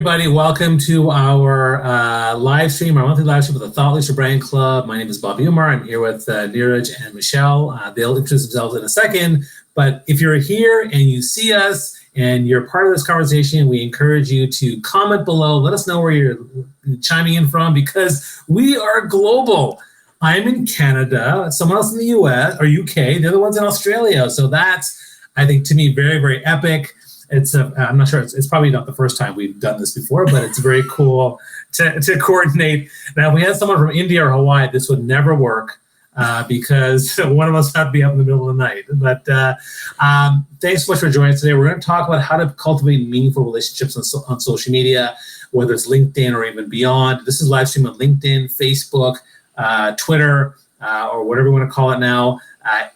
Everybody, welcome to our live stream, our monthly live stream with the Thought Leader Brand Club. My name is Bobby Umar. I'm here with Niraj and Michelle. They'll introduce themselves in a second, but if you're here and you see us and you're part of this conversation, we encourage you to comment below. Let us know where you're chiming in from, because we are global. I'm in Canada, someone else in the US or UK, the other one's in Australia. So that's, I think, to me, very, very epic. I'm not sure, it's probably not the first time we've done this before, but it's very cool to coordinate. Now, if we had someone from India or Hawaii, this would never work because one of us had to be up in the middle of the night. But thanks so much for joining us today. We're going to talk about how to cultivate meaningful relationships on social media, whether it's LinkedIn or even beyond. This is live stream on LinkedIn, Facebook, Twitter, or whatever you want to call it now.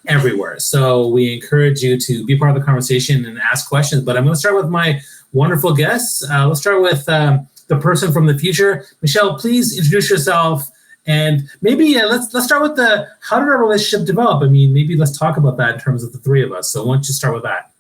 Everywhere. So we encourage you to be part of the conversation and ask questions. But I'm going to start with my wonderful guests. Let's start with the person from the future. Michelle, please introduce yourself. And maybe let's start with how did our relationship develop? I mean, maybe let's talk about that in terms of the three of us. So why don't you start with that?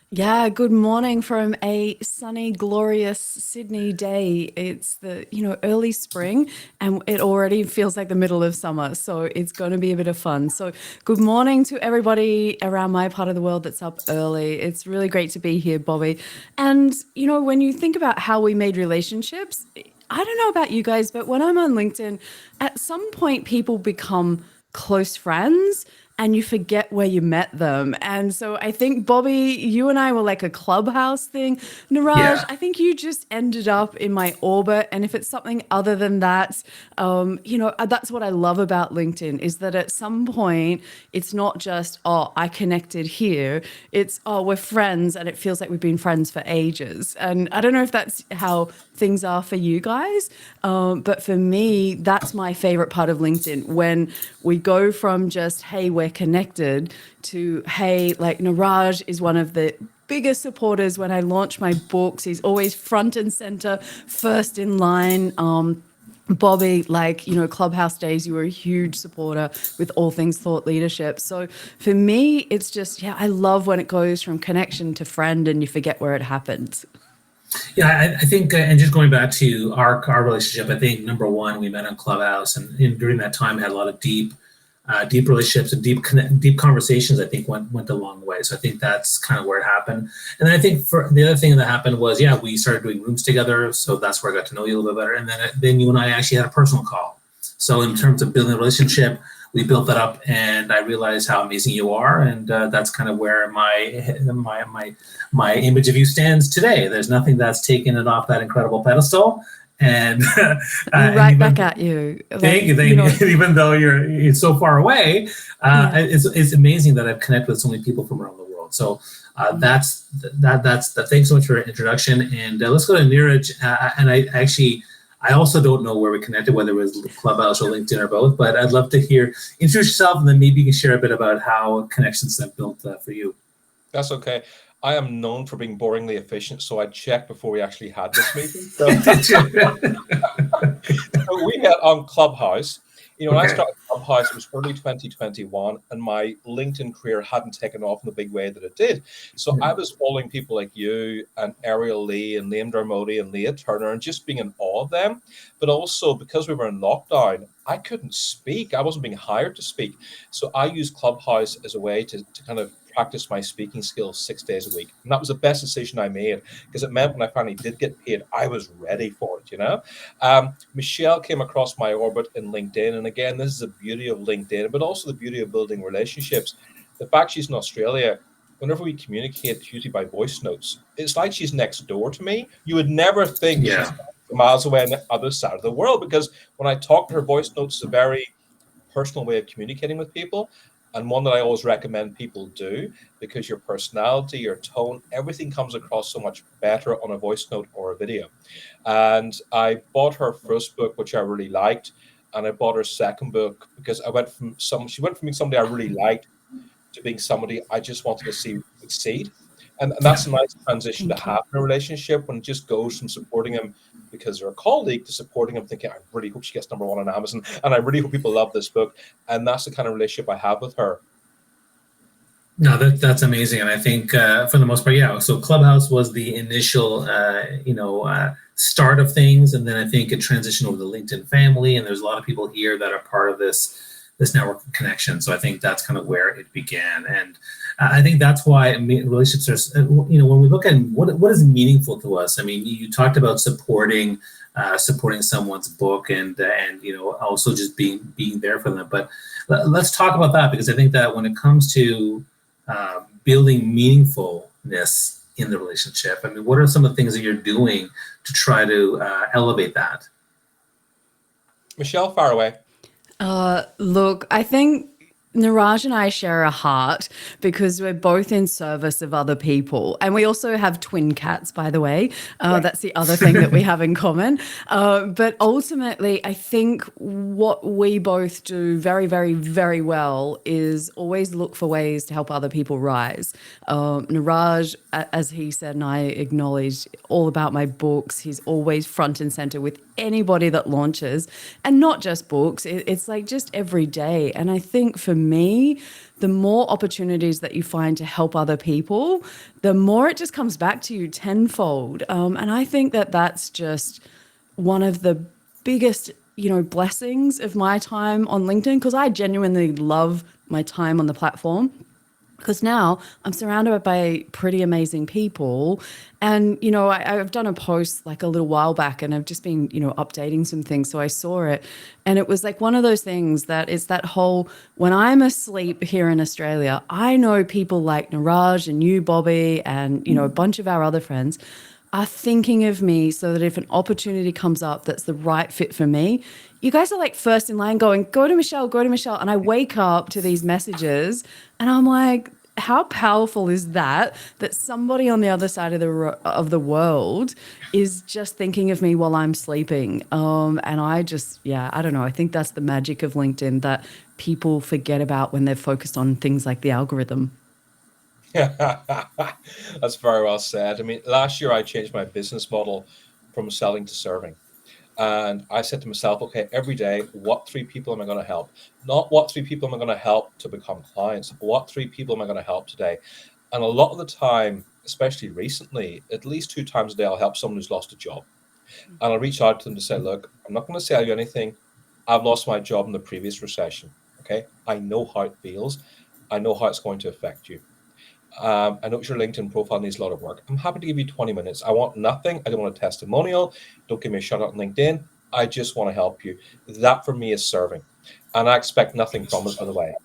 Yeah, good morning from a sunny, glorious Sydney day. It's the, early spring and it already feels like the middle of summer. So it's going to be a bit of fun. So good morning to everybody around my part of the world that's up early. It's really great to be here, Bobby. And, when you think about how we made relationships, I don't know about you guys, but when I'm on LinkedIn, at some point people become close friends and you forget where you met them. And so I think, Bobby, you and I were like a clubhouse thing. Niraj, I think you just ended up in my orbit. And if it's something other than that, that's what I love about LinkedIn, is that at some point, it's not just, oh, I connected here. It's, oh, we're friends and it feels like we've been friends for ages. And I don't know if that's how things are for you guys. But for me, that's my favorite part of LinkedIn, when we go from just, hey, we're connected, to, hey, like Niraj is one of the biggest supporters when I launch my books. He's always front and center, first in line. Bobby, Clubhouse days, you were a huge supporter with all things thought leadership. So for me, it's just, I love when it goes from connection to friend and you forget where it happened. Yeah, I think, and just going back to our relationship, I think number one, we met on Clubhouse, and during that time, had a lot of deep relationships and deep conversations. I think went a long way. So I think that's kind of where it happened. And then I think for the other thing that happened was, we started doing rooms together. So that's where I got to know you a little bit better. And then you and I actually had a personal call. So in terms of building a relationship, we built that up, and I realized how amazing you are, and that's kind of where my image of you stands today. There's nothing that's taken it off that incredible pedestal, and right back at you. Thank you. Even though you're so far away, it's amazing that I've connected with so many people from around the world. So that's thanks so much for your introduction, and let's go to Niraj. And I also don't know where we connected, whether it was Clubhouse or LinkedIn or both, but I'd love to introduce yourself, and then maybe you can share a bit about how connections have built for you. That's okay. I am known for being boringly efficient, so I checked before we actually had this meeting. So we met on Clubhouse. When I started Clubhouse, it was early 2021, and my LinkedIn career hadn't taken off in the big way that it did. So I was following people like you and Ariel Lee and Liam Dermody and Leah Turner, and just being in awe of them. But also, because we were in lockdown, I couldn't speak. I wasn't being hired to speak. So I used Clubhouse as a way to kind of practice my speaking skills 6 days a week. And that was the best decision I made, because it meant when I finally did get paid, I was ready for it, Michelle came across my orbit in LinkedIn. And again, this is the beauty of LinkedIn, but also the beauty of building relationships. The fact she's in Australia, whenever we communicate, usually by voice notes, it's like she's next door to me. You would never think she's miles away on the other side of the world, because when I talk to her, voice notes is a very personal way of communicating with people, and one that I always recommend people do, because your personality, your tone, everything comes across so much better on a voice note or a video. And I bought her first book, which I really liked, and I bought her second book because she went from being somebody I really liked to being somebody I just wanted to see succeed. And that's a nice transition to have in a relationship, when it just goes from supporting him because they're a colleague to supporting him, thinking, I really hope she gets #1 on Amazon, and I really hope people love this book. And that's the kind of relationship I have with her. No, that's amazing. And I think for the most part, so Clubhouse was the initial, start of things, and then I think it transitioned over to the LinkedIn family, and there's a lot of people here that are part of this network connection. So I think that's kind of where it began, and I think that's why relationships are, when we look at what is meaningful to us. I mean, you talked about supporting someone's book, and also just being there for them. But let's talk about that, because I think that when it comes to building meaningfulness in the relationship, I mean, what are some of the things that you're doing to try to elevate that? Michelle, far away. Look, I think Niraj and I share a heart because we're both in service of other people. And we also have twin cats, by the way. That's the other thing that we have in common. But ultimately, I think what we both do very, very, very well is always look for ways to help other people rise. Niraj, as he said, and I acknowledged, all about my books. He's always front and center with anybody that launches, and not just books. It's like just every day. And I think for me, the more opportunities that you find to help other people, the more it just comes back to you tenfold. And I think that that's just one of the biggest, blessings of my time on LinkedIn, because I genuinely love my time on the platform. Because now I'm surrounded by pretty amazing people. And, I've done a post like a little while back, and I've just been, updating some things. So I saw it. And it was like one of those things that is that whole, when I'm asleep here in Australia, I know people like Niraj and you, Bobby, and, a bunch of our other friends are thinking of me, so that if an opportunity comes up that's the right fit for me, you guys are like first in line going, go to Michelle. And I wake up to these messages and I'm like, how powerful is that somebody on the other side of the world is just thinking of me while I'm sleeping. And I just, I don't know. I think that's the magic of LinkedIn that people forget about when they're focused on things like the algorithm. That's very well said. I mean, last year I changed my business model from selling to serving. And I said to myself, okay, every day, what 3 people am I going to help? Not what 3 people am I going to help to become clients, but what 3 people am I going to help today? And a lot of the time, especially recently, at least 2 times a day, I'll help someone who's lost a job. And I'll reach out to them to say, look, I'm not going to sell you anything. I've lost my job in the previous recession. Okay. I know how it feels. I know how it's going to affect you. I know your LinkedIn profile needs a lot of work. I'm happy to give you 20 minutes. I want nothing. I don't want a testimonial. Don't give me a shout out on LinkedIn. I just want to help you. That for me is serving. And I expect nothing from it, by the way.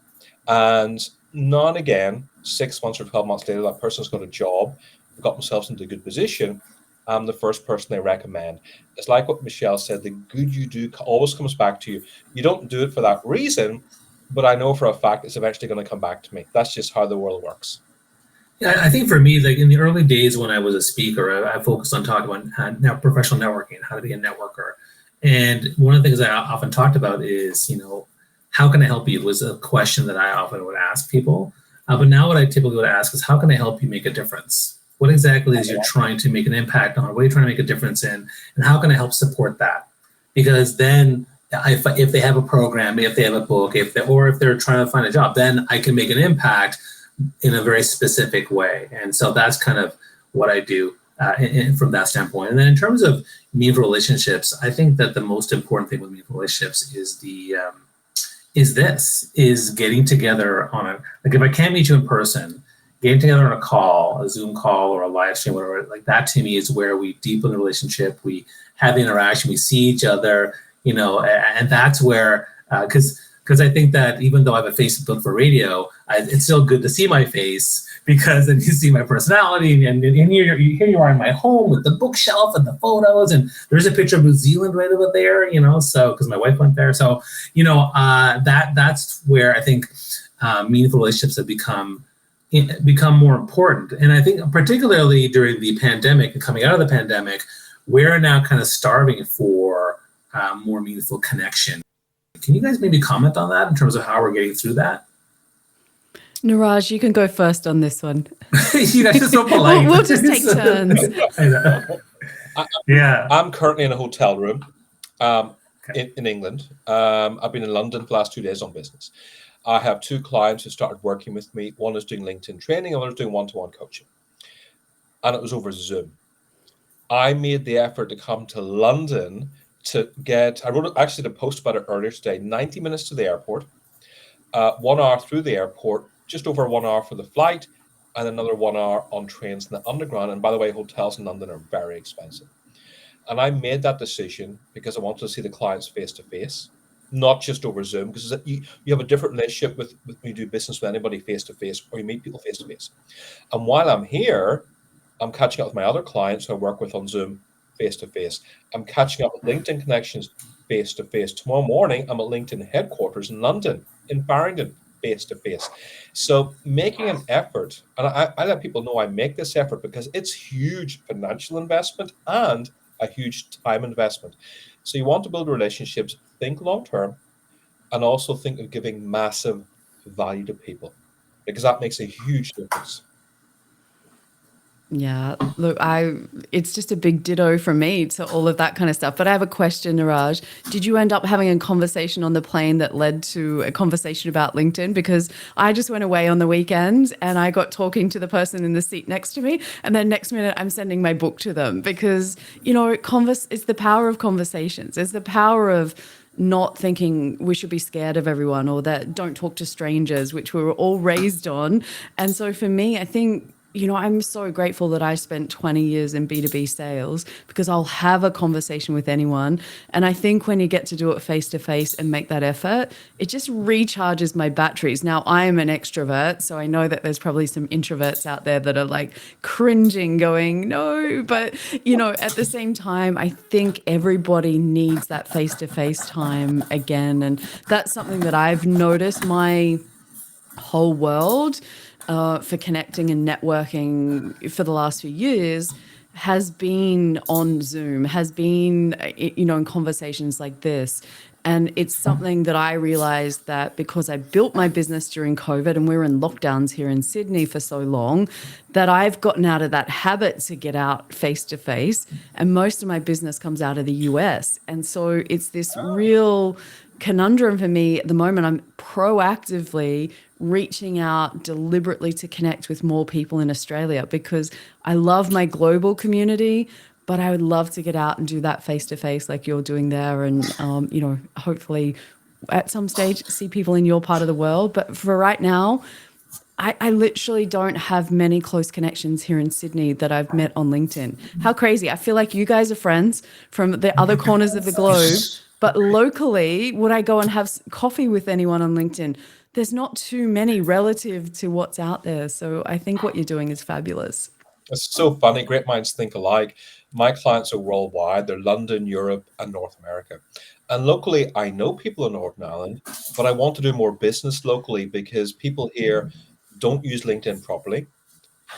And now and again, 6 months or 12 months later, that person's got a job, got themselves into a good position. I'm the first person they recommend. It's like what Michelle said, the good you do always comes back to you. You don't do it for that reason, but I know for a fact it's eventually going to come back to me. That's just how the world works. Yeah, I think for me, like in the early days when I was a speaker, I focused on talking about professional networking, how to be a networker. And one of the things I often talked about is, how can I help you was a question that I often would ask people. But now what I typically would ask is, how can I help you make a difference? What exactly is you're trying to make an impact on? What are you trying to make a difference in? And how can I help support that? Because then if they have a program, if they have a book, if they're trying to find a job, then I can make an impact in a very specific way. And so that's kind of what I do from that standpoint. And then in terms of meaningful relationships, I think that the most important thing with meaningful relationships is getting together on like if I can't meet you in person, getting together on a call, a Zoom call or a live stream, whatever, like that to me is where we deepen the relationship, we have the interaction, we see each other, and that's where, because I think that even though I have a face built for radio, it's still good to see my face, because then you see my personality, and here you are in my home with the bookshelf and the photos, and there's a picture of New Zealand right over there, so because my wife went there. So, that's where I think meaningful relationships have become more important. And I think particularly during the pandemic and coming out of the pandemic, we're now kind of starving for more meaningful connection. Can you guys maybe comment on that in terms of how we're getting through that? Niraj, you can go first on this one. You guys are so polite. We'll just take turns. I know. Yeah. I'm currently in a hotel room in England. I've been in London for the last 2 days on business. I have 2 clients who started working with me. One is doing LinkedIn training, and one is doing one-to-one coaching. And it was over Zoom. I made the effort to come to London to get, I wrote actually the post about it earlier today, 90 minutes to the airport, 1 hour through the airport, just over 1 hour for the flight, and another 1 hour on trains in the underground. And by the way, hotels in London are very expensive. And I made that decision because I wanted to see the clients face to face, not just over Zoom, because you have a different relationship with when you do business with anybody face to face, or you meet people face to face. And while I'm here, I'm catching up with my other clients who I work with on Zoom face to face. I'm catching up with LinkedIn connections face to face. Tomorrow morning, I'm at LinkedIn headquarters in London, in Barrington, face to face. So making an effort, and I let people know I make this effort because it's huge financial investment and a huge time investment. So you want to build relationships, think long term, and also think of giving massive value to people, because that makes a huge difference. Yeah, look, it's just a big ditto from me to all of that kind of stuff. But I have a question, Niraj. Did you end up having a conversation on the plane that led to a conversation about LinkedIn? Because I just went away on the weekend and I got talking to the person in the seat next to me. And then next minute I'm sending my book to them because, it's the power of conversations. It's the power of not thinking we should be scared of everyone or that don't talk to strangers, which we were all raised on. And so for me, I think, I'm so grateful that I spent 20 years in B2B sales because I'll have a conversation with anyone. And I think when you get to do it face to face and make that effort, it just recharges my batteries. Now, I am an extrovert, so I know that there's probably some introverts out there that are like cringing, going, no. But, at the same time, I think everybody needs that face to face time again. And that's something that I've noticed my whole world for connecting and networking for the last few years has been on Zoom, has been, in conversations like this. And it's something that I realized that because I built my business during COVID and we were in lockdowns here in Sydney for so long, that I've gotten out of that habit to get out face to face. And most of my business comes out of the US. And so it's this real conundrum for me at the moment. I'm proactively reaching out deliberately to connect with more people in Australia because I love my global community, but I would love to get out and do that face to face like you're doing there. And, hopefully at some stage see people in your part of the world. But for right now, I literally don't have many close connections here in Sydney that I've met on LinkedIn. How crazy. I feel like you guys are friends from the other corners of the globe. But locally, would I go and have coffee with anyone on LinkedIn? There's not too many relative to what's out there. So I think what you're doing is fabulous. It's so funny. Great minds think alike. My clients are worldwide. They're London, Europe, and North America. And locally, I know people in Northern Ireland, but I want to do more business locally because people here don't use LinkedIn properly.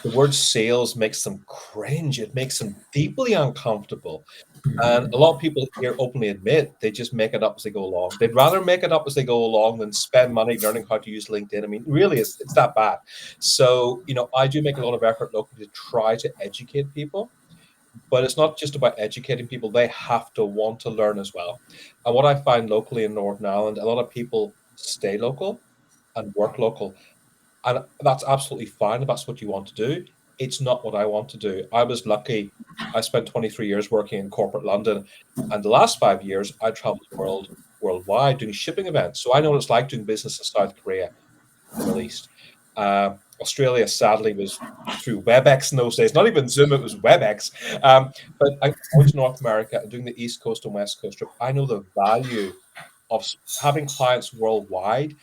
The word sales makes them cringe. It makes them deeply uncomfortable. And a lot of people here openly admit they just make it up as they go along. They'd rather make it up as they go along than spend money learning how to use LinkedIn. I mean, really, it's that bad. So, I do make a lot of effort locally to try to educate people, but it's not just about educating people. They have to want to learn as well. And what I find locally in Northern Ireland, a lot of people stay local and work local. And that's absolutely fine if that's what you want to do. It's not what I want to do. I was lucky. I spent 23 years working in corporate London. And the last 5 years, I traveled worldwide doing shipping events. So I know what it's like doing business in South Korea, the Middle East. Australia, sadly, was through WebEx in those days. Not even Zoom, it was WebEx. But I went to North America and doing the East Coast and West Coast trip. I know the value of having clients worldwide.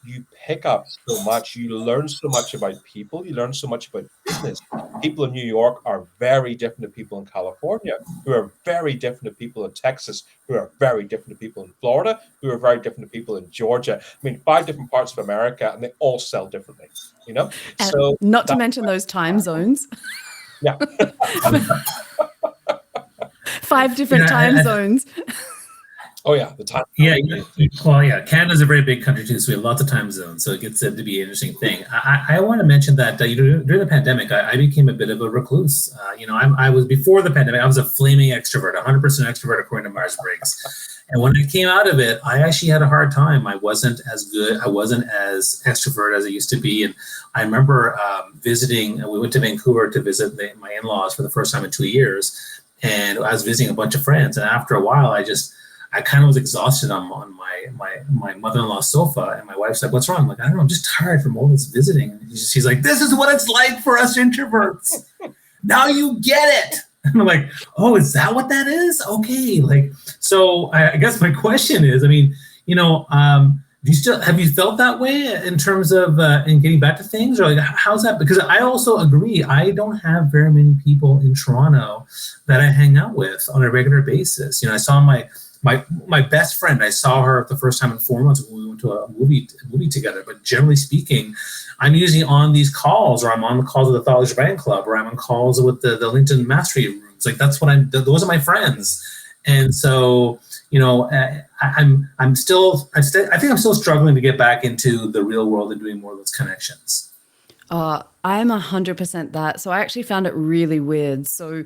You pick up so much. You learn so much about people. You learn so much about business. People in New York are very different to people in California, who are very different to people in Texas, who are very different to people in Florida, who are very different to people in Georgia. I mean, 5 different parts of America, and they all sell differently, And So not to mention those time zones. Yeah. 5 different time zones. Oh yeah, the time. Yeah, well, yeah. Canada's a very big country too, so we have lots of time zones. So it gets to be an interesting thing. I want to mention that during the pandemic, I became a bit of a recluse. I was before the pandemic. I was a flaming extrovert, 100% extrovert according to Myers-Briggs. And when I came out of it, I actually had a hard time. I wasn't as good. I wasn't as extrovert as I used to be. And I remember visiting. We went to Vancouver to visit my in-laws for the first time in 2 years. and I was visiting a bunch of friends. And after a while, I kind of was exhausted on my mother-in-law's sofa, and my wife's like, "What's wrong?" I'm like, "I don't know, I'm just tired from all this visiting." And she's like, "This is what it's like for us introverts. Now you get it." And I'm like, "Oh, is that what that is? Okay." Like, so I guess my question is, I mean, have you felt that way in terms of in getting back to things, or like how's that? Because I also agree, I don't have very many people in Toronto that I hang out with on a regular basis. I saw my best friend. I saw her the first time in 4 months when we went to a movie together. But generally speaking, I'm usually on these calls, or I'm on the calls with the TLB Brand Club, or I'm on calls with the LinkedIn Mastery rooms. Like that's what those are my friends. And so, I think I'm still struggling to get back into the real world and doing more of those connections. I'm 100% that. So I actually found it really weird. So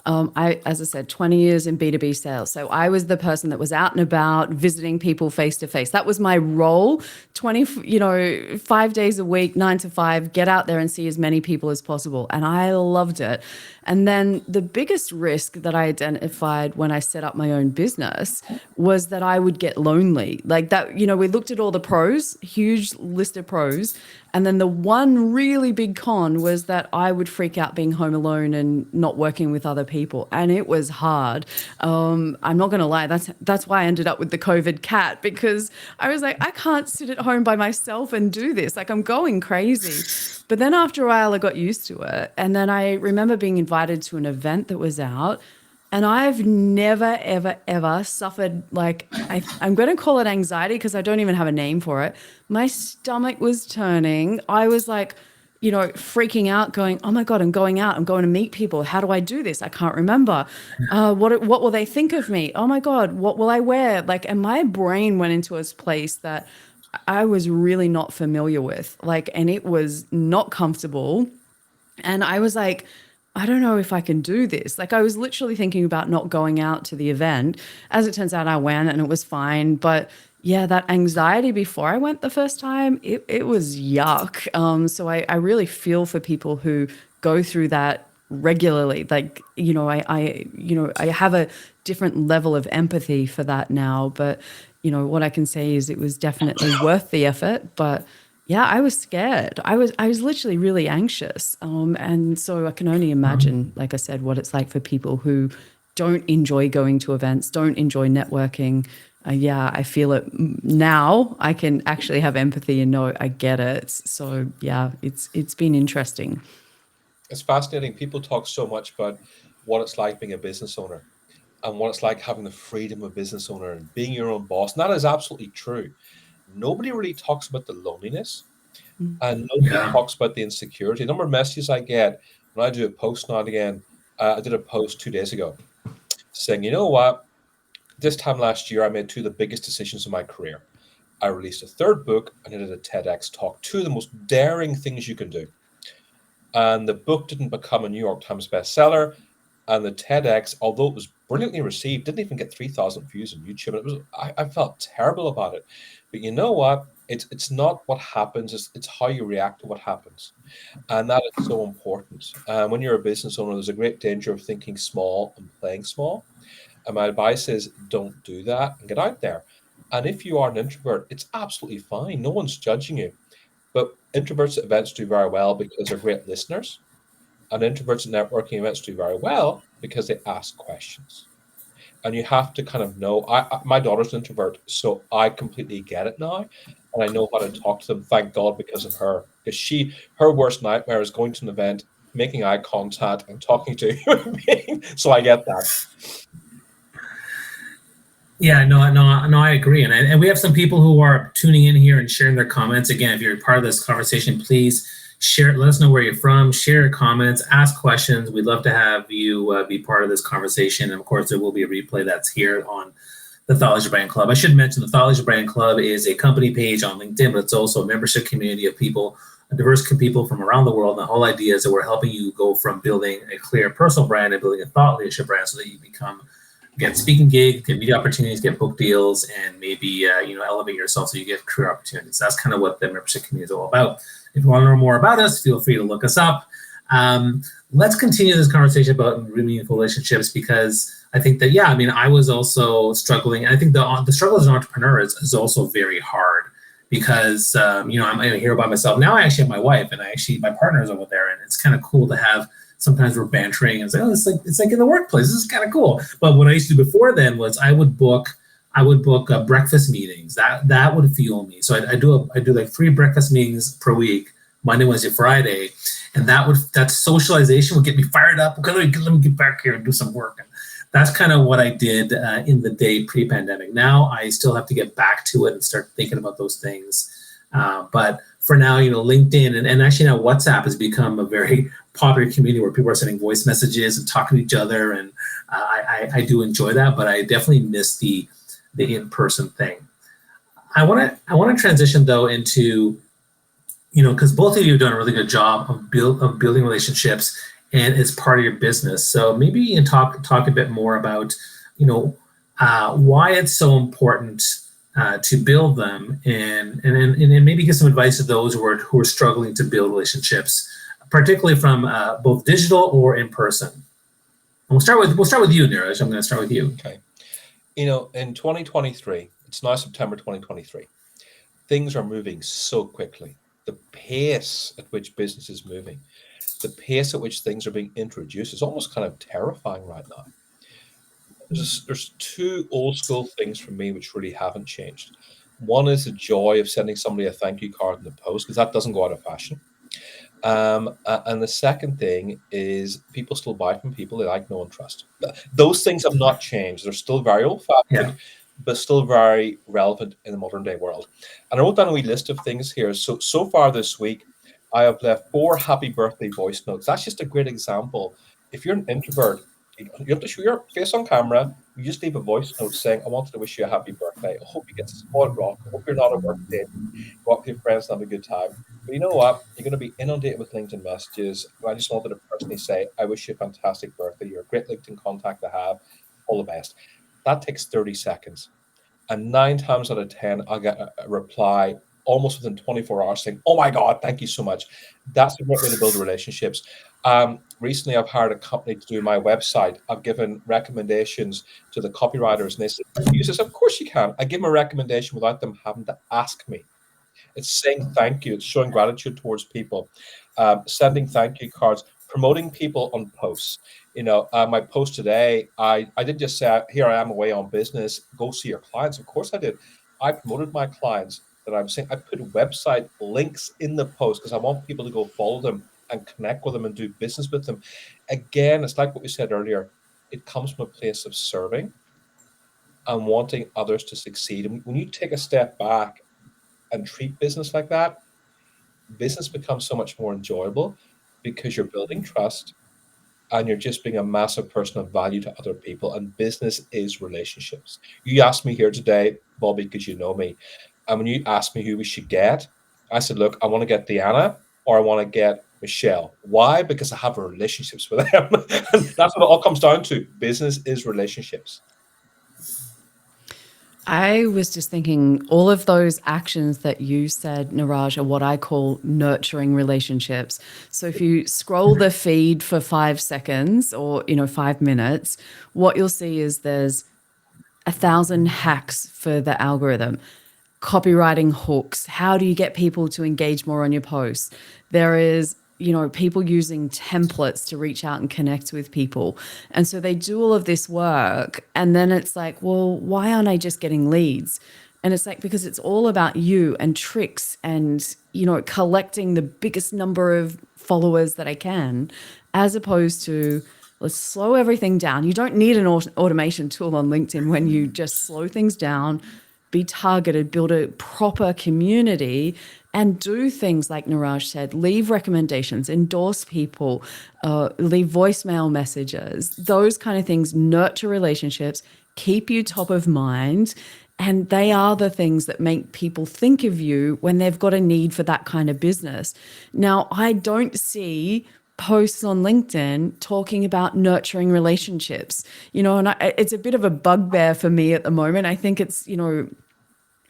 as I said, 20 years in B2B sales. So I was the person that was out and about visiting people face to face. That was my role. 5 days a week, 9 to 5, get out there and see as many people as possible. And I loved it. And then the biggest risk that I identified when I set up my own business was that I would get lonely. Like that, we looked at all the pros, huge list of pros. And then the one really big con was that I would freak out being home alone and not working with other people. And it was hard. I'm not going to lie. That's why I ended up with the COVID cat, because I was like, I can't sit at home by myself and do this. Like I'm going crazy. But then after a while, I got used to it. And then I remember being invited to an event that was out. And I've never, ever, ever suffered, like, I'm going to call it anxiety because I don't even have a name for it. My stomach was turning. I was like, freaking out, going, oh my God, I'm going out. I'm going to meet people. How do I do this? I can't remember. What will they think of me? Oh my God, what will I wear? Like, and my brain went into a place that I was really not familiar with, and it was not comfortable. And I was like, I don't know if I can do this. Like I was literally thinking about not going out to the event. As it turns out, I went and it was fine. But yeah, that anxiety before I went the first time, it was yuck. So I really feel for people who go through that regularly. Like, I have a different level of empathy for that now. But, what I can say is it was definitely worth the effort. But yeah, I was scared. I was literally really anxious. And so I can only imagine, like I said, what it's like for people who don't enjoy going to events, don't enjoy networking. I feel it now. I can actually have empathy and know I get it. So yeah, it's been interesting. It's fascinating. People talk so much about what it's like being a business owner and what it's like having the freedom of a business owner and being your own boss. And that is absolutely true. Nobody really talks about the loneliness, and nobody talks about the insecurity. The number of messages I get when I do a post now and again, I did a post 2 days ago saying, you know what, this time last year, I made 2 of the biggest decisions in my career. I released a 3rd book and I did a TEDx talk, 2 of the most daring things you can do. And the book didn't become a New York Times bestseller. And the TEDx, although it was brilliantly received, didn't even get 3,000 views on YouTube. And I felt terrible about it. But you know what? It's not what happens. It's how you react to what happens. And that is so important. When you're a business owner, there's a great danger of thinking small and playing small. And my advice is don't do that and get out there. And if you are an introvert, it's absolutely fine. No one's judging you. But introverts at events do very well because they're great listeners. And introverts at networking events do very well because they ask questions. And you have to kind of know, my daughter's an introvert, so I completely get it now. And I know how to talk to them, thank God, because of her. Because her worst nightmare is going to an event, making eye contact and talking to a human being. So I get that. Yeah, no, I agree. And we have some people who are tuning in here and sharing their comments. Again, if you're part of this conversation, please share, let us know where you're from, share your comments, ask questions. We'd love to have you be part of this conversation. And of course, there will be a replay that's here on the TLB Brand Club. I should mention the TLB Brand Club is a company page on LinkedIn, but it's also a membership community of people, diverse people from around the world. And the whole idea is that we're helping you go from building a clear personal brand and building a thought leadership brand so that you become, get speaking gigs, get media opportunities, get book deals, and maybe elevate yourself so you get career opportunities. That's kind of what the membership community is all about. If you want to learn more about us, feel free to look us up. Let's continue this conversation about meaningful relationships, because I think that, yeah, I mean, I was also struggling. I think the struggle as an entrepreneur is also very hard, because, I'm here by myself. Now I actually have my wife, and my partner is over there, and it's kind of cool to have, sometimes we're bantering and say, oh, it's like in the workplace. This is kind of cool. But what I used to do before then was I would book breakfast meetings. That would fuel me. So I do like 3 breakfast meetings per week, Monday, Wednesday, Friday, and that socialization would get me fired up. Okay, let me get back here and do some work. And that's kind of what I did in the day pre-pandemic. Now I still have to get back to it and start thinking about those things. But for now, LinkedIn and actually now WhatsApp has become a very popular community where people are sending voice messages and talking to each other, and I do enjoy that. But I definitely miss the in-person thing. I want to transition though into, because both of you have done a really good job of building relationships, and it's part of your business. So maybe you can talk a bit more about, why it's so important to build them, and maybe give some advice to those who are struggling to build relationships, particularly from both digital or in person. And we'll start with you, Niraj. I'm going to start with you. Okay. In 2023, it's now September 2023, things are moving so quickly. The pace at which business is moving, the pace at which things are being introduced is almost kind of terrifying right now. There's 2 old school things for me which really haven't changed. One is the joy of sending somebody a thank you card in the post, because that doesn't go out of fashion. And the second thing is people still buy from people they like, know, and trust. Those things have not changed. They're still very old-fashioned, but still very relevant in the modern day world. And I wrote down a wee list of things here. So far this week, I have left 4 happy birthday voice notes. That's just a great example. If you're an introvert, you have to show your face on camera. You just leave a voice note saying, I wanted to wish you a happy birthday. I hope you get spoiled rock. I hope you're not a work date. Go up to your friends and have a good time. But you know what? You're going to be inundated with LinkedIn messages. I just wanted to personally say, I wish you a fantastic birthday. You're a great LinkedIn contact to have. All the best. That takes 30 seconds. And 9 times out of 10, I'll get a reply almost within 24 hours saying, oh my God, thank you so much. That's a great way to build relationships. Recently, I've hired a company to do my website. I've given recommendations to the copywriters, and they said, can you use this? Of course you can. I give them a recommendation without them having to ask me. It's saying thank you. It's showing gratitude towards people, sending thank you cards, promoting people on posts. My post today, I didn't just say, here I am away on business, go see your clients. Of course I did. I promoted my clients that I'm saying. I put website links in the post because I want people to go follow them and connect with them and do business with them. Again, it's like what we said earlier. It comes from a place of serving and wanting others to succeed. And when you take a step back and treat business like that, business becomes so much more enjoyable because you're building trust and you're just being a massive person of value to other people. And business is relationships. You asked me here today, Bobby, because you know me. And when you asked me who we should get, I said, look, I want to get Deanna or I want to get Michelle. Why? Because I have relationships with them. And that's what it all comes down to. Business is relationships. I was just thinking all of those actions that you said, Niraj, are what I call nurturing relationships. So if you scroll the feed for 5 seconds or, 5 minutes, what you'll see is there's 1,000 hacks for the algorithm, copywriting hooks. How do you get people to engage more on your posts? There is people using templates to reach out and connect with people. And so they do all of this work. And then it's like, well, why aren't I just getting leads? And it's like, because it's all about you and tricks and, collecting the biggest number of followers that I can, as opposed to let's slow everything down. You don't need an automation tool on LinkedIn when you just slow things down, be targeted, build a proper community, and do things like Niraj said, leave recommendations, endorse people, leave voicemail messages. Those kind of things nurture relationships, keep you top of mind, and they are the things that make people think of you when they've got a need for that kind of business. Now, I don't see posts on LinkedIn talking about nurturing relationships, and it's a bit of a bugbear for me at the moment. I think it's,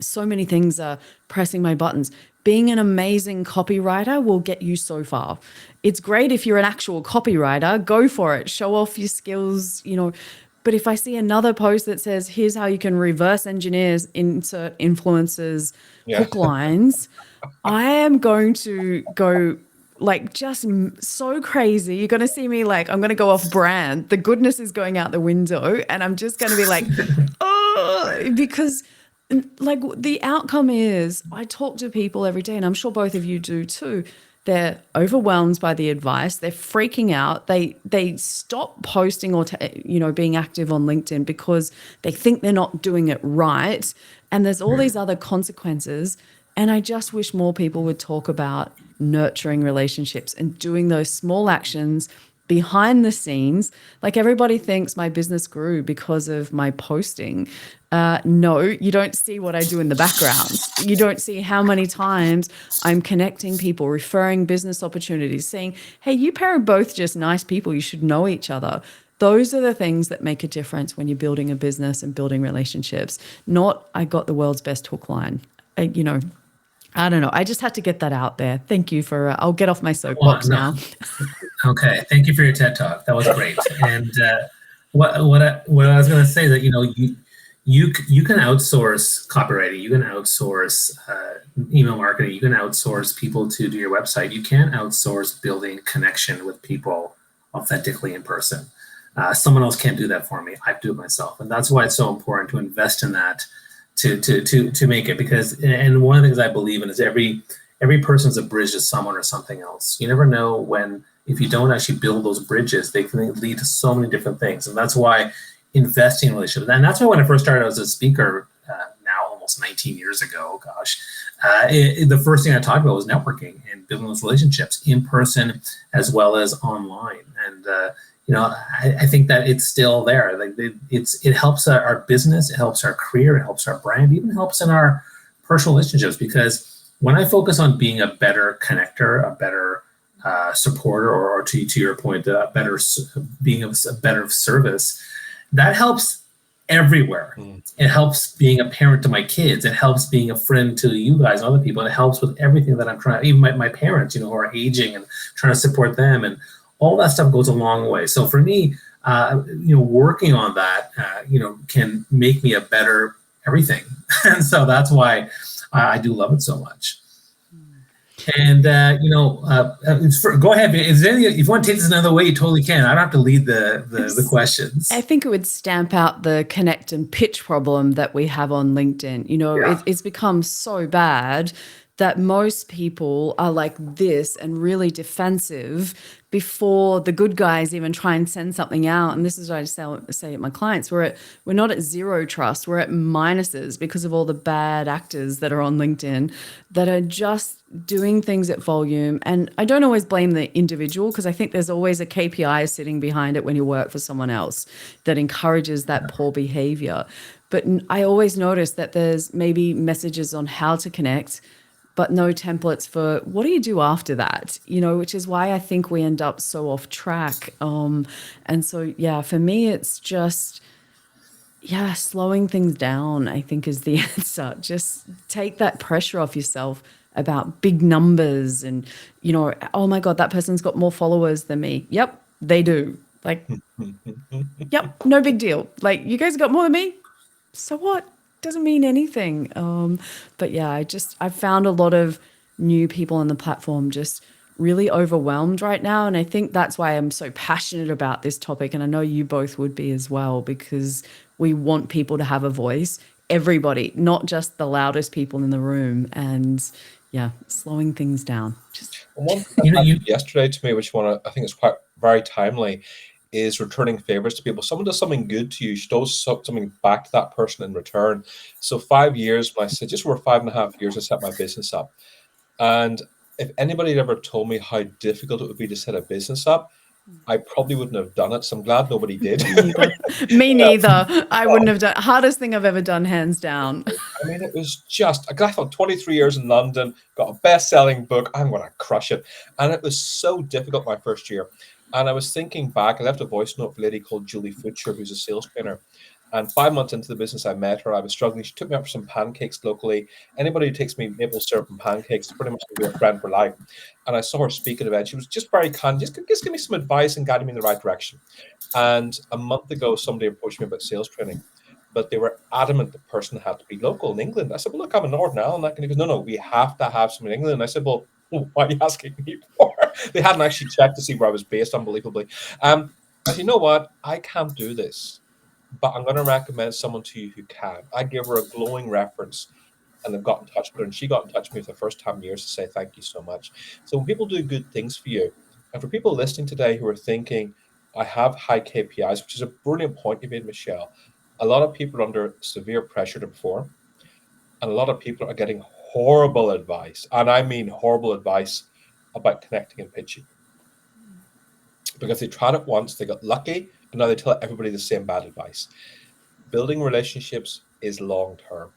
so many things are pressing my buttons. being an amazing copywriter will get you so far. It's great if you're an actual copywriter, go for it, show off your skills, But if I see another post that says, here's how you can reverse engineer, insert influencers, hook lines, I am going to go like just so crazy. You're going to see me like, I'm going to go off brand. The goodness is going out the window and I'm just going to be like, oh, because like the outcome is I talk to people every day, and I'm sure both of you do too. They're overwhelmed by the advice. They're freaking out. They stop posting or being active on LinkedIn because they think they're not doing it right. And there's all these other consequences. And I just wish more people would talk about nurturing relationships and doing those small actions behind the scenes. Like everybody thinks my business grew because of my posting. No, you don't see what I do in the background. You don't see how many times I'm connecting people, referring business opportunities, saying, hey, you pair are both just nice people. You should know each other. Those are the things that make a difference when you're building a business and building relationships, not I got the world's best hook line. I don't know. I just had to get that out there. Thank you for, I'll get off my soapbox now. Okay. Thank you for your TED Talk. That was great. And what I was going to say that, you can outsource copywriting, you can outsource email marketing, you can outsource people to do your website. You can't outsource building connection with people authentically in person. Someone else can't do that for me. I do it myself. And that's why it's so important to invest in that to make it, because, and one of the things I believe in is every person's a bridge to someone or something else. You never know if you don't actually build those bridges, they can lead to so many different things. And that's why investing in relationships, and that's why when I first started as a speaker, now almost 19 years ago, the first thing I talked about was networking and building those relationships in person as well as online. And I think that it's still there. Like it helps our business, it helps our career, it helps our brand, even helps in our personal relationships. Because when I focus on being a better connector, a better supporter, or to your point, being a better service, that helps everywhere. It helps being a parent to my kids. It helps being a friend to you guys and other people. And it helps with everything that I'm trying, even my parents, who are aging, and trying to support them, and all that stuff goes a long way. So for me, working on that, can make me a better everything. And so that's why I do love it so much. And go ahead. Is there anything, if you want to take this another way, you totally can. I don't have to lead the questions. I think it would stamp out the connect and pitch problem that we have on LinkedIn. It's become so bad that most people are like this and really defensive before the good guys even try and send something out. And this is what I say at my clients. We're not at zero trust. We're at minuses because of all the bad actors that are on LinkedIn that are just doing things at volume. And I don't always blame the individual, because I think there's always a KPI sitting behind it when you work for someone else that encourages that poor behavior. But I always notice that there's maybe messages on how to connect, but no templates for what do you do after that, which is why I think we end up so off track. And so, for me, it's just, slowing things down, I think, is the answer. Just take that pressure off yourself about big numbers and, oh my God, that person's got more followers than me. Yep, they do. Like, yep, no big deal. Like, you guys got more than me? So what? Doesn't mean anything. But I've found a lot of new people on the platform just really overwhelmed right now. And I think that's why I'm so passionate about this topic. And I know you both would be as well, because we want people to have a voice, everybody, not just the loudest people in the room, and slowing things down. One thing that happened yesterday to me, which I think is quite very timely, is returning favors to people. Someone does something good to you, you should always something back to that person in return. So 5 years, when I said just over 5.5 years, I set my business up. And if anybody had ever told me how difficult it would be to set a business up, I probably wouldn't have done it. So I'm glad nobody did. Me neither. I wouldn't have done. Hardest thing I've ever done, hands down. I mean, it was just, I thought 23 years in London, got a best-selling book, I'm going to crush it. And it was so difficult my first year. And I was thinking back, I left a voice note for a lady called Julie Futcher, who's a sales trainer. And 5 months into the business, I met her. I was struggling. She took me out for some pancakes locally. Anybody who takes me maple syrup and pancakes is pretty much going to be a friend for life. And I saw her speak at an event. She was just very kind, just give me some advice and guiding me in the right direction. And a month ago, somebody approached me about sales training, but they were adamant the person had to be local in England. I said, well, look, I'm in Northern Ireland. And he goes, no, we have to have someone in England. And I said, well, why are you asking me for? They hadn't actually checked to see where I was based, unbelievably. I said, you know what? I can't do this, but I'm going to recommend someone to you who can. I gave her a glowing reference, and I've got in touch with her, and she got in touch with me for the first time in years to say thank you so much. So when people do good things for you, and for people listening today who are thinking, I have high KPIs, which is a brilliant point you made, Michelle. A lot of people are under severe pressure to perform, and a lot of people are getting horrible advice, and I mean horrible advice about connecting and pitching. Because they tried it once, they got lucky, and now they tell everybody the same bad advice. Building relationships is long term.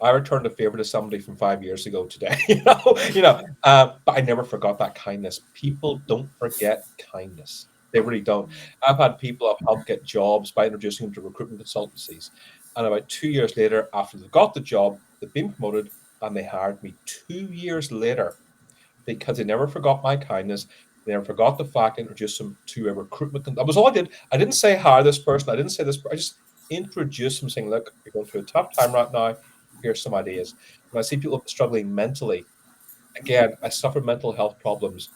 I returned a favor to somebody from 5 years ago today, but I never forgot that kindness. People don't forget kindness. They really don't. I've had people I've helped get jobs by introducing them to recruitment consultancies. And about 2 years later, after they got the job, they've been promoted and they hired me 2 years later because they never forgot my kindness. They never forgot the fact I introduced them to a recruitment. That was all I did. I didn't say hire this person. I didn't say this. I just introduced them saying, look, you're going through a tough time right now. Here's some ideas. When I see people struggling mentally, again, I suffered mental health problems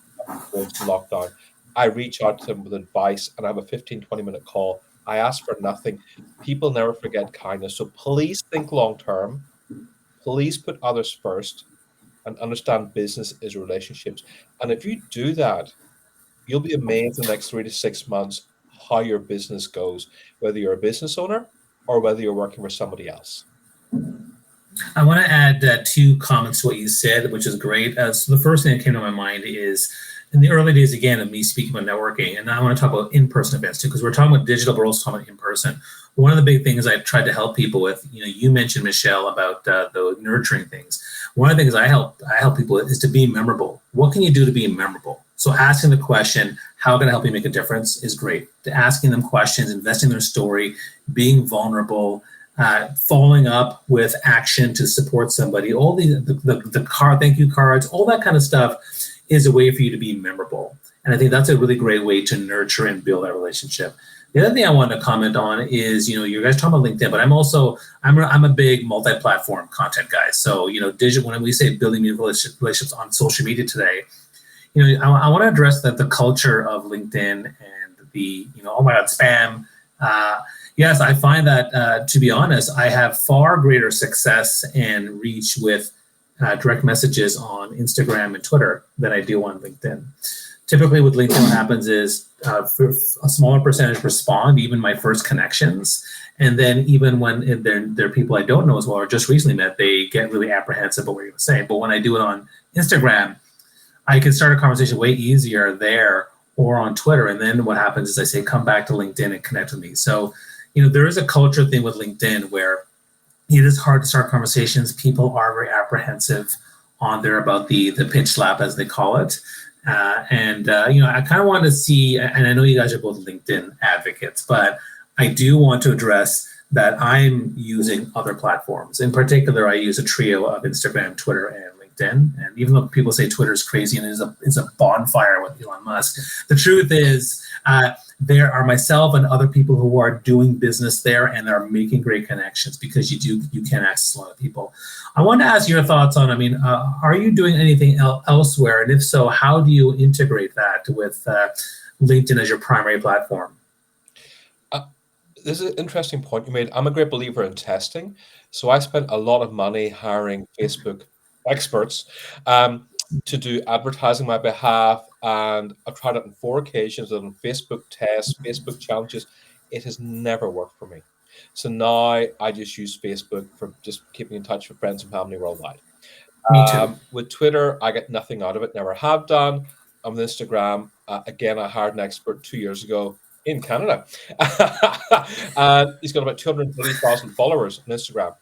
during lockdown. I reach out to them with advice and I have a 15, 20-minute call. I ask for nothing. People never forget kindness. So please think long term. Please put others first and understand business is relationships. And if you do that, you'll be amazed in the next 3 to 6 months how your business goes, whether you're a business owner or whether you're working for somebody else. I want to add 2 comments to what you said, which is great. So the first thing that came to my mind is in the early days, again, of me speaking about networking, and I want to talk about in-person events too, because we're talking about digital, but we're also talking about in-person. One of the big things I've tried to help people with, you mentioned, Michelle, about the nurturing things. One of the things I help people with is to be memorable. What can you do to be memorable? So asking the question, how can I help you make a difference, is great. Asking them questions, investing in their story, being vulnerable, following up with action to support somebody, all the thank you cards, all that kind of stuff is a way for you to be memorable. And I think that's a really great way to nurture and build that relationship. The other thing I wanted to comment on is, you guys talking about LinkedIn, but I'm a big multi-platform content guy. So, digital, when we say building meaningful relationships on social media today, I want to address the culture of LinkedIn and the, oh my God, spam. Yes, I find that, to be honest, I have far greater success and reach with direct messages on Instagram and Twitter than I do on LinkedIn. Typically with LinkedIn, what happens is a smaller percentage respond, even my first connections. And then even when they're people I don't know as well or just recently met, they get really apprehensive about what you're going to say. But when I do it on Instagram, I can start a conversation way easier there or on Twitter. And then what happens is I say, come back to LinkedIn and connect with me. So, there is a culture thing with LinkedIn where it is hard to start conversations. People are very apprehensive on there about the pitch slap, as they call it. I kind of want to see, and I know you guys are both LinkedIn advocates, but I do want to address that I'm using other platforms. In particular, I use a trio of Instagram, Twitter, and LinkedIn. And even though people say Twitter is crazy and is a bonfire with Elon Musk, the truth is there are myself and other people who are doing business there and are making great connections because you can access a lot of people. I want to ask your thoughts on, are you doing anything elsewhere? And if so, how do you integrate that with LinkedIn as your primary platform? This is an interesting point you made. I'm a great believer in testing. So I spent a lot of money hiring Facebook experts to do advertising on my behalf. And I've tried it on 4 occasions on Facebook tests, Facebook challenges. It has never worked for me. So now I just use Facebook for just keeping in touch with friends and family worldwide. Me too. With Twitter, I get nothing out of it, never have done. On Instagram, again, I hired an expert 2 years ago in Canada. And he's got about 230,000 followers on Instagram.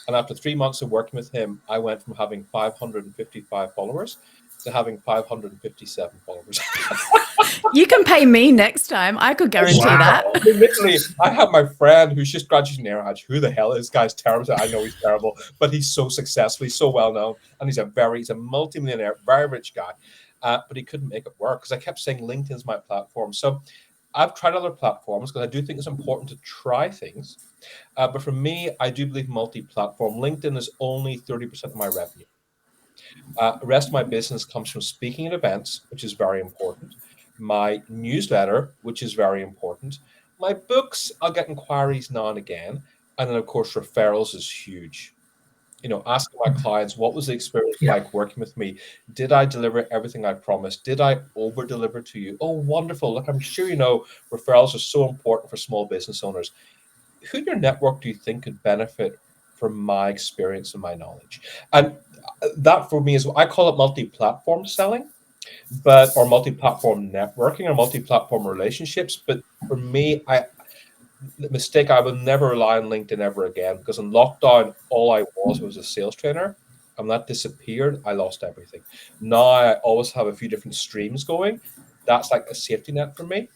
And after 3 months of working with him, I went from having 555 followers to having 557 followers. You can pay me next time. I could guarantee that. Literally, I have my friend who's just graduated Niraj. Who the hell is this guy's terrible? I know he's terrible, but he's so successful. He's so well known, and he's a multimillionaire, very rich guy. But he couldn't make it work because I kept saying LinkedIn's my platform. So I've tried other platforms because I do think it's important to try things. But for me, I do believe multi-platform. LinkedIn is only 30% of my revenue. The rest of my business comes from speaking at events, which is very important. My newsletter, which is very important. My books, I'll get inquiries now and again. And then, of course, referrals is huge. Asking my clients, what was the experience like working with me? Did I deliver everything I promised? Did I over-deliver to you? Oh, wonderful. Look, I'm sure you know referrals are so important for small business owners. Who in your network do you think could benefit from my experience and my knowledge? And that for me is, I call it multi-platform selling, or multi-platform networking or multi-platform relationships. But for me, the mistake, I will never rely on LinkedIn ever again, because in lockdown, all I was a sales trainer. And that disappeared. I lost everything. Now I always have a few different streams going. That's like a safety net for me.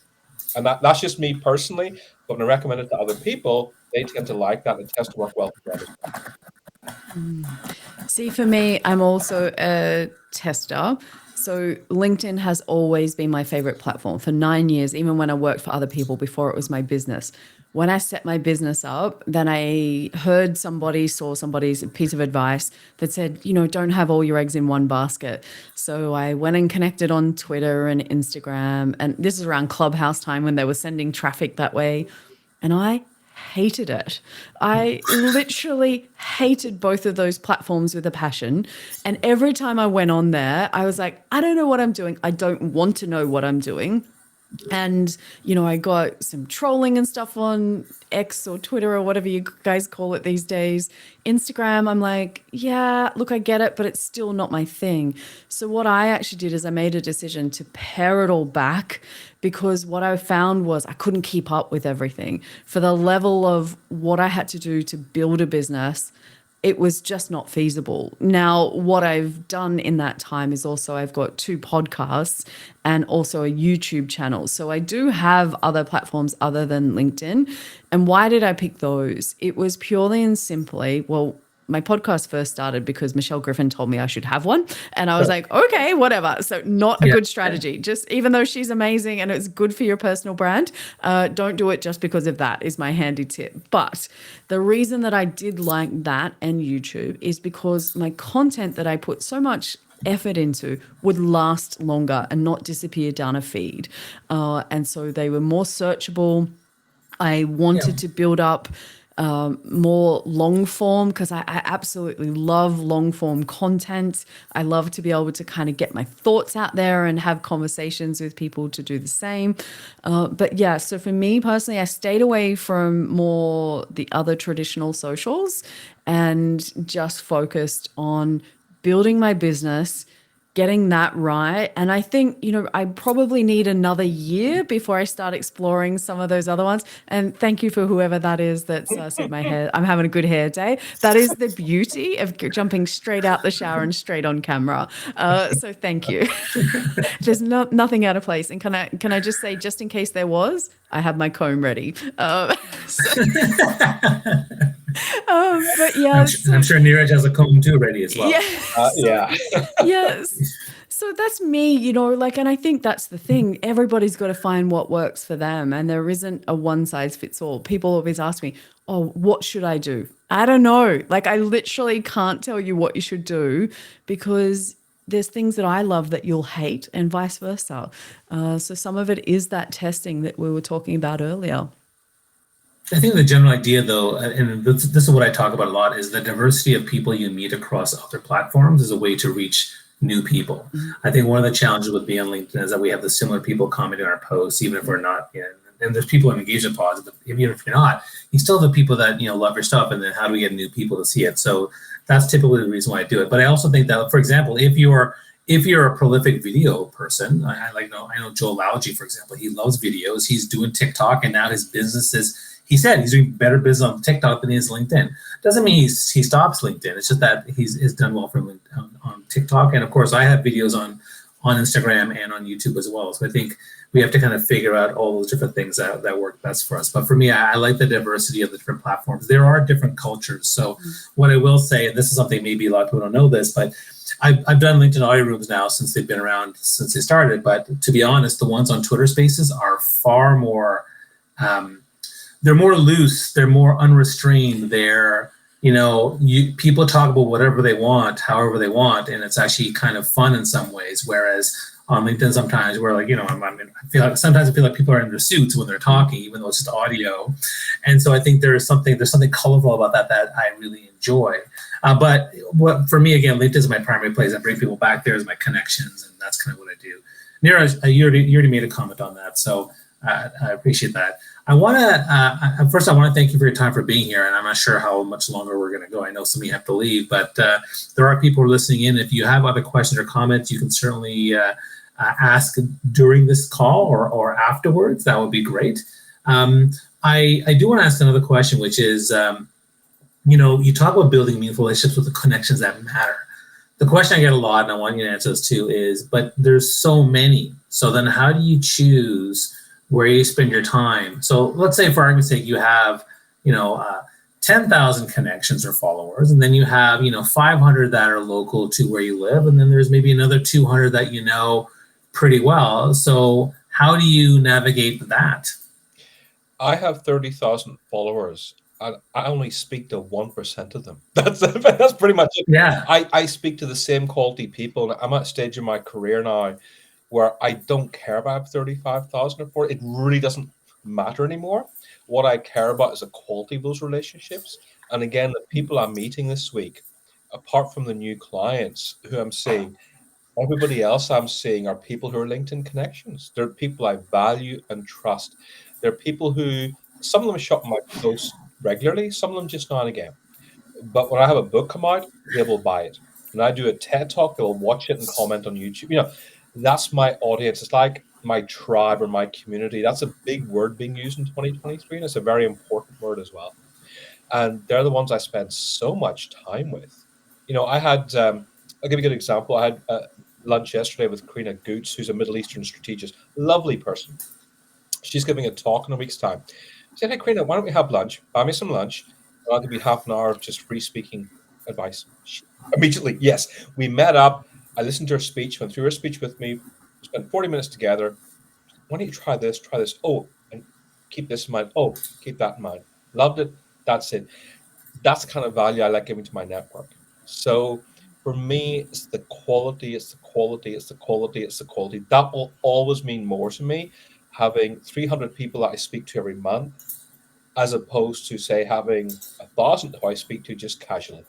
And that's just me personally. But when I recommend it to other people, they tend to like that. It tends to work well for them as well. See, for me, I'm also a tester. So LinkedIn has always been my favorite platform for 9 years, even when I worked for other people before it was my business. When I set my business up, then I saw somebody's piece of advice that said, don't have all your eggs in one basket. So I went and connected on Twitter and Instagram. And this is around Clubhouse time when they were sending traffic that way. And I hated it. I literally hated both of those platforms with a passion. And every time I went on there, I was like, I don't know what I'm doing. I don't want to know what I'm doing. And, I got some trolling and stuff on X or Twitter or whatever you guys call it these days. Instagram, I'm like, yeah, look, I get it, but it's still not my thing. So what I actually did is I made a decision to pare it all back, because what I found was I couldn't keep up with everything. For the level of what I had to do to build a business, it was just not feasible. Now, what I've done in that time is also I've got 2 podcasts and also a YouTube channel. So I do have other platforms other than LinkedIn. And why did I pick those? It was purely and simply, my podcast first started because Michelle Griffin told me I should have one. And I was like, okay, whatever. So not a good strategy. Just even though she's amazing and it's good for your personal brand, don't do it just because of that, is my handy tip. But the reason that I did like that and YouTube is because my content that I put so much effort into would last longer and not disappear down a feed. And so they were more searchable. I wanted to build up more long form, because I absolutely love long form content. I love to be able to kind of get my thoughts out there and have conversations with people to do the same. But yeah, so for me personally, I stayed away from more the other traditional socials and just focused on building my business, getting that right. And I think, I probably need another year before I start exploring some of those other ones. And thank you for whoever that is that's said my hair, I'm having a good hair day. That is the beauty of jumping straight out the shower and straight on camera. So thank you. There's nothing out of place. And can I just say, just in case there was, I have my comb ready. But yeah, I'm sure Niraj has a comb too ready as well. Yes. So that's me, and I think that's the thing. Everybody's got to find what works for them. And there isn't a one size fits all. People always ask me, oh, what should I do? I don't know. I literally can't tell you what you should do, because there's things that I love that you'll hate and vice versa. So some of it is that testing that we were talking about earlier. I think the general idea, though, and this is what I talk about a lot, is the diversity of people you meet across other platforms is a way to reach new people. I think one of the challenges with being on LinkedIn is that we have the similar people commenting on our posts, even if we're not in. And there's people in engagement pods, but even if you're not, you still have the people that love your stuff. And then how do we get new people to see it? So that's typically the reason why I do it. But I also think that, for example, if you're a prolific video person, I know Joel Lalji, for example, he loves videos. He's doing TikTok, and now his business is he said he's doing better business on TikTok than he is LinkedIn. Doesn't mean he stops LinkedIn. It's just that he's done well from on TikTok. And of course, I have videos on Instagram and on YouTube as well. So I think we have to kind of figure out all those different things that work best for us. But for me, I like the diversity of the different platforms. There are different cultures. So what I will say, and this is something maybe a lot of people don't know this, but I've done LinkedIn audio rooms now since they've been around, since they started. But to be honest, the ones on Twitter Spaces are far more, they're more loose, they're more unrestrained. They're, people talk about whatever they want, however they want, and it's actually kind of fun in some ways. Whereas on LinkedIn, sometimes we're like, sometimes I feel like people are in their suits when they're talking, even though it's just audio. And so I think there's something colorful about that I really enjoy. But what for me, again, LinkedIn is my primary place. I bring people back there as my connections, and that's kind of what I do. Niraj, you already made a comment on that, so I appreciate that. I want to first, I want to thank you for your time for being here, and I'm not sure how much longer we're going to go. I know some of you have to leave, but there are people listening in. If you have other questions or comments, you can certainly ask during this call or afterwards. That would be great. I do want to ask another question, which is, you talk about building meaningful relationships with the connections that matter. The question I get a lot, and I want you to answer this too, is, but there's so many. So then how do you choose where you spend your time? So let's say, for argument's sake, you have, 10,000 connections or followers, and then you have, 500 that are local to where you live, and then there's maybe another 200 that you know pretty well. So how do you navigate that? I have 30,000 followers. I only speak to 1% of them. That's pretty much it. Yeah. I speak to the same quality people, and I'm at a stage in my career now where I don't care about 35,000 or 40. It really doesn't matter anymore. What I care about is the quality of those relationships. And again, the people I'm meeting this week, apart from the new clients who I'm seeing, everybody else I'm seeing are people who are LinkedIn connections. They're people I value and trust. They're people who, some of them shop my posts regularly, some of them just now and again. But when I have a book come out, they will buy it. When I do a TED Talk, they'll watch it and comment on YouTube. That's my audience. It's like my tribe or my community. That's a big word being used in 2023, and it's a very important word as well. And they're the ones I spend so much time with. I had, I'll give you a good example. I had lunch yesterday with Karina Goots, who's a Middle Eastern strategist, lovely person. She's giving a talk in a week's time. I said, hey, Karina, why don't we have lunch? Buy me some lunch. I'll give you half an hour of just free speaking advice. Immediately, yes. We met up. I listened to her speech, went through her speech with me. We spent 40 minutes together. Why don't you try this, try this? Oh, and keep this in mind. Oh, keep that in mind. Loved it. That's it. That's the kind of value I like giving to my network. So for me, it's the quality, it's the quality, it's the quality, it's the quality. That will always mean more to me, having 300 people that I speak to every month, as opposed to, say, having 1,000 who I speak to just casually.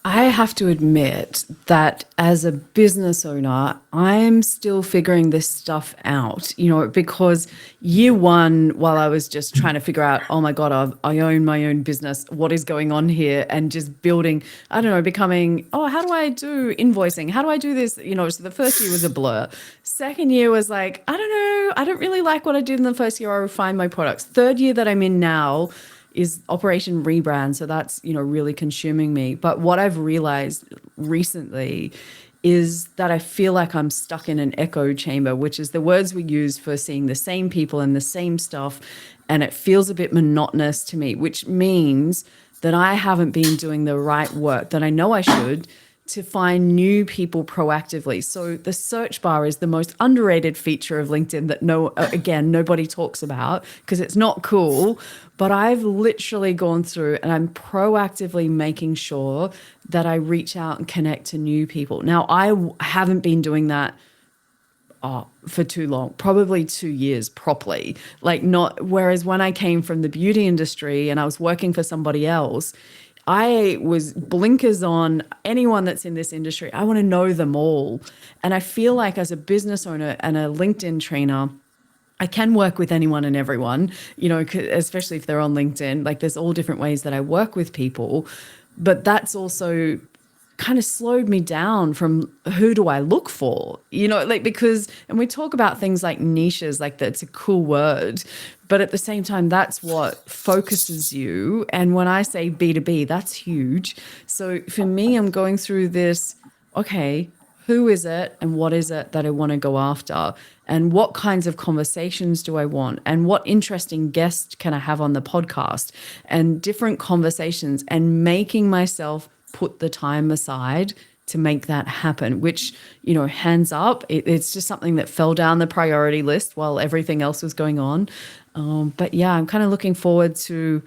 I have to admit that as a business owner, I'm still figuring this stuff out, because year one, while I was just trying to figure out, oh my God, I own my own business, what is going on here? And just building, becoming, how do I do invoicing? How do I do this? So the first year was a blur. Second year was like, I don't know, I don't really like what I did in the first year. I refined my products. Third year that I'm in now is Operation Rebrand. So that's, really consuming me. But what I've realized recently is that I feel like I'm stuck in an echo chamber, which is the words we use for seeing the same people and the same stuff. And it feels a bit monotonous to me, which means that I haven't been doing the right work that I know I should to find new people proactively. So the search bar is the most underrated feature of LinkedIn that nobody talks about because it's not cool. But I've literally gone through and I'm proactively making sure that I reach out and connect to new people. Now, I haven't been doing that for too long, probably 2 years properly. Whereas when I came from the beauty industry and I was working for somebody else, I was blinkers on anyone that's in this industry. I want to know them all. And I feel like as a business owner and a LinkedIn trainer, I can work with anyone and everyone, especially if they're on LinkedIn. There's all different ways that I work with people, but that's also kind of slowed me down from who do I look for, like, because, and we talk about things like niches, like that's a cool word, but at the same time, that's what focuses you. And when I say B2B, that's huge. So for me, I'm going through this, okay, who is it and what is it that I want to go after? And what kinds of conversations do I want? And what interesting guests can I have on the podcast? And different conversations, and making myself put the time aside to make that happen, which, hands up, it's just something that fell down the priority list while everything else was going on. But yeah, I'm kind of looking forward to,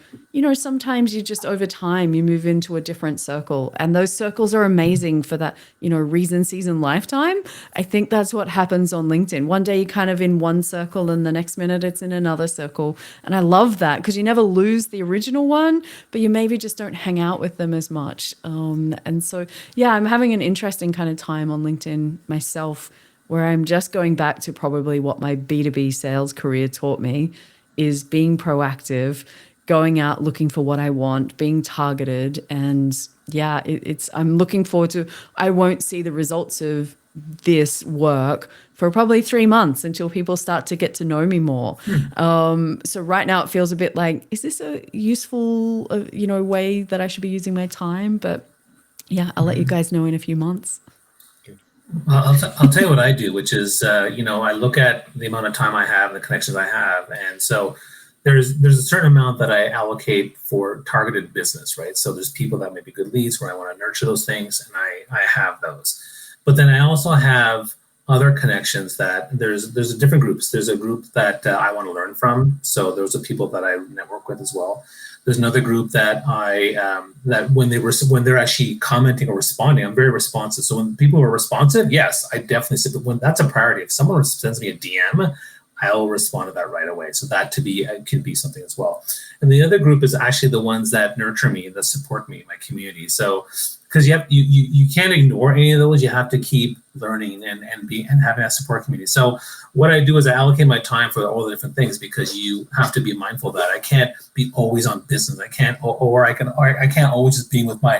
sometimes you just over time, you move into a different circle, and those circles are amazing for that, reason, season, lifetime. I think that's what happens on LinkedIn. One day you're kind of in one circle and the next minute it's in another circle. And I love that because you never lose the original one, but you maybe just don't hang out with them as much. And so, yeah, I'm having an interesting kind of time on LinkedIn myself, where I'm just going back to probably what my B2B sales career taught me, is being proactive, going out looking for what I want, being targeted. And yeah, I'm looking forward to, I won't see the results of this work for probably 3 months until people start to get to know me more. So right now it feels a bit like, is this a useful, way that I should be using my time? But yeah, I'll let you guys know in a few months. Well, I'll tell you what I do, which is, I look at the amount of time I have, the connections I have. And so there's a certain amount that I allocate for targeted business, right? So there's people that may be good leads where I want to nurture those things, and I have those. But then I also have other connections that there's different groups. There's a group that I want to learn from. So those are people that I network with as well. There's another group that that when they're actually commenting or responding, I'm very responsive. So when people are responsive, yes, I definitely say that. When that's a priority. If someone sends me a DM, I'll respond to that right away. So that can be something as well. And the other group is actually the ones that nurture me, that support me, my community. So because you can't ignore any of those, you have to keep learning and having that support community. So what I do is I allocate my time for all the different things, because you have to be mindful of that. I can't be always on business. I can't always just be with my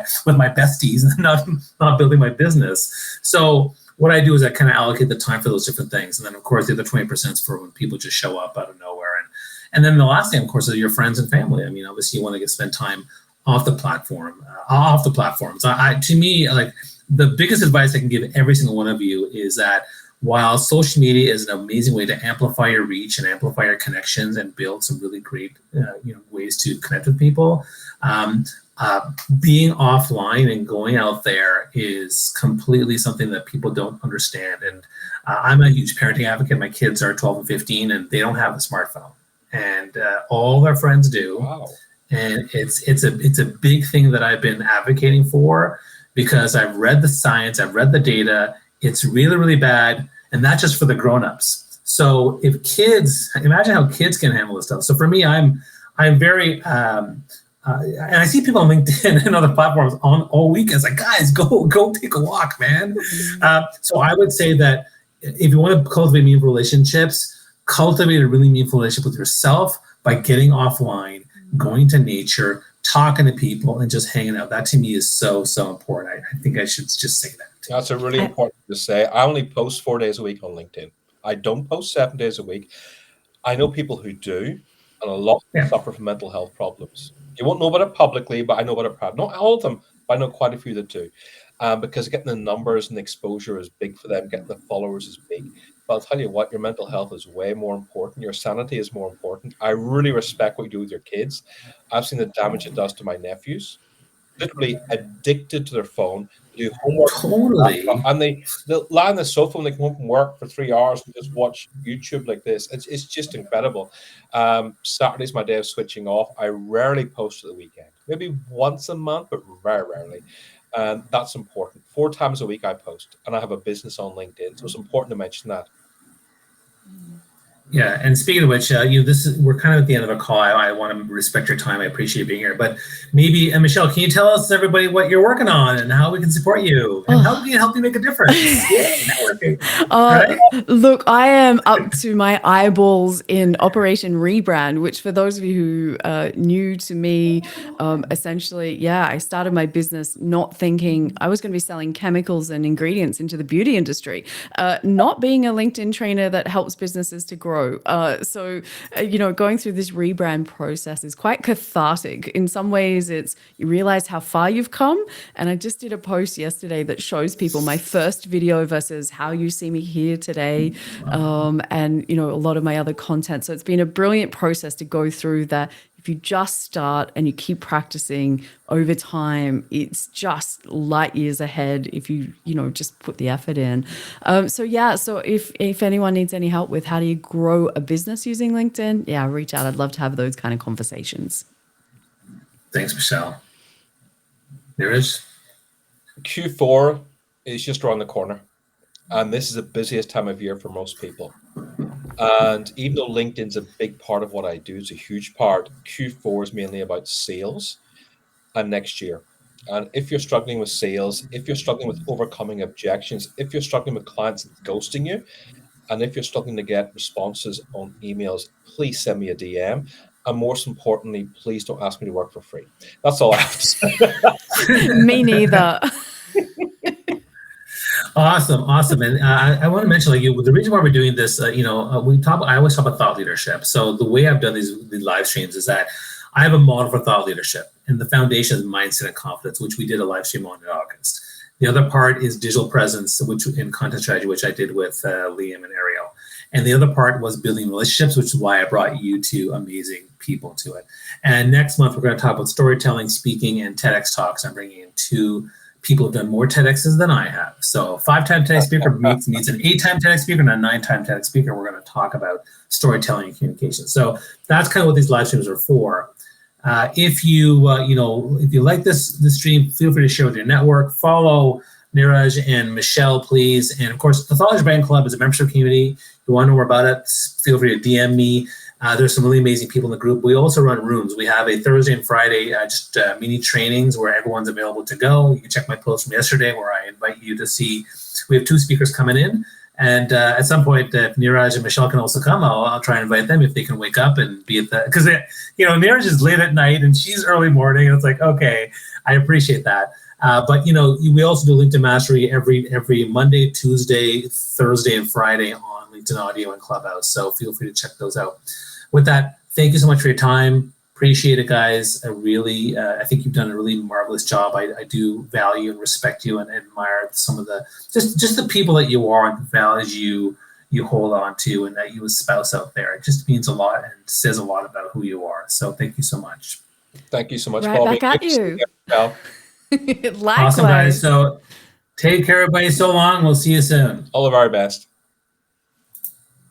besties and not building my business. So what I do is I kind of allocate the time for those different things. And then of course the other 20% is for when people just show up out of nowhere. And then the last thing, of course, is your friends and family. I mean, obviously you want to spend time off the platforms. To me, like, the biggest advice I can give every single one of you is that while social media is an amazing way to amplify your reach and amplify your connections and build some really great ways to connect with people, being offline and going out there is completely something that people don't understand. And I'm a huge parenting advocate. My kids are 12 and 15, and they don't have a smartphone, and all their friends do. Wow. And it's a big thing that I've been advocating for, because I've read the science, I've read the data. It's really, really bad, and not just for the grown-ups. So if kids, imagine how kids can handle this stuff. So for me, I'm very, and I see people on LinkedIn and other platforms on all weekends, like, guys, go take a walk, man. So I would say that if you want to cultivate meaningful relationships, cultivate a really meaningful relationship with yourself by getting offline, going to nature, talking to people, and just hanging out. That to me is so, so important. I think I should just say that. That's a really important to say. I only post 4 days a week on LinkedIn. I don't post 7 days a week. I know people who do, and a lot suffer from mental health problems. You won't know about it publicly, but I know about it privately. Not all of them, but I know quite a few that do. Because getting the numbers and the exposure is big for them. Getting the followers is big. But I'll tell you what, your mental health is way more important. Your sanity is more important. I really respect what you do with your kids. I've seen the damage it does to my nephews. Literally addicted to their phone, do homework, Totally. and they'll lie on the sofa when they come home from work for 3 hours and just watch YouTube like this. It's just incredible. Saturday's my day of switching off. I rarely post at the weekend, maybe once a month, but very rarely. And that's important. 4 times a week I post, and I have a business on LinkedIn, so it's important to mention that. Yeah, and speaking of which, we're kind of at the end of a call. I want to respect your time. I appreciate you being here. But maybe, Michelle, can you tell us, everybody, what you're working on and how we can support you and how we can help you make a difference? Yay, networking. Right? Look, I am up to my eyeballs in Operation Rebrand, which for those of you who are new to me, essentially, I started my business not thinking I was going to be selling chemicals and ingredients into the beauty industry, not being a LinkedIn trainer that helps businesses to grow. So, going through this rebrand process is quite cathartic. In some ways, you realize how far you've come. And I just did a post yesterday that shows people my first video versus how you see me here today, and a lot of my other content. So it's been a brilliant process to go through that. If you just start and you keep practicing over time, it's just light years ahead if you just put the effort in. So if anyone needs any help with how do you grow a business using LinkedIn, reach out. I'd love to have those kind of conversations. Thanks, Michelle. Niraj? Q4 is just around the corner. And this is the busiest time of year for most people. And even though LinkedIn's a big part of what I do, it's a huge part, Q4 is mainly about sales and next year. And if you're struggling with sales, if you're struggling with overcoming objections, if you're struggling with clients ghosting you, and if you're struggling to get responses on emails, please send me a DM. And most importantly, please don't ask me to work for free. That's all I have to say. Me neither. Awesome. And I want to mention, the reason why we're doing this, I always talk about thought leadership. So the way I've done these live streams is that I have a model for thought leadership, and the foundation is mindset and confidence, which we did a live stream on in August. The other part is digital presence, which in content strategy, which I did with Liam and Ariel. And the other part was building relationships, which is why I brought you two amazing people to it. And next month, we're going to talk about storytelling, speaking, and TEDx talks. I'm bringing in two people who've done more TEDx's than I have. So 5-time TEDx speaker meets an 8-time TEDx speaker and a 9-time TEDx speaker. We're going to talk about storytelling and communication. So that's kind of what these live streams are for. If you like this stream, feel free to share with your network. Follow Niraj and Michelle, please. And of course, the Thought Leadership Brand Club is a membership community. If you want to know more about it, feel free to DM me. There's some really amazing people in the group. We also run rooms. We have a Thursday and Friday mini trainings where everyone's available to go. You can check my post from yesterday where I invite you to see. We have 2 speakers coming in. And at some point, if Niraj and Michelle can also come, I'll try and invite them if they can wake up and be at the, because Niraj is late at night and she's early morning. And it's like, okay, I appreciate that. But we also do LinkedIn Mastery every Monday, Tuesday, Thursday, and Friday on LinkedIn Audio and Clubhouse. So feel free to check those out. With that, thank you so much for your time. Appreciate it, guys. I think you've done a really marvelous job. I do value and respect you and admire some of the just the people that you are and the values you hold on to and that you espouse out there. It just means a lot and says a lot about who you are. So thank you so much. Thank you so much, Right Bobby. back at you. Awesome, guys. So take care, everybody. So long. We'll see you soon. All of our best.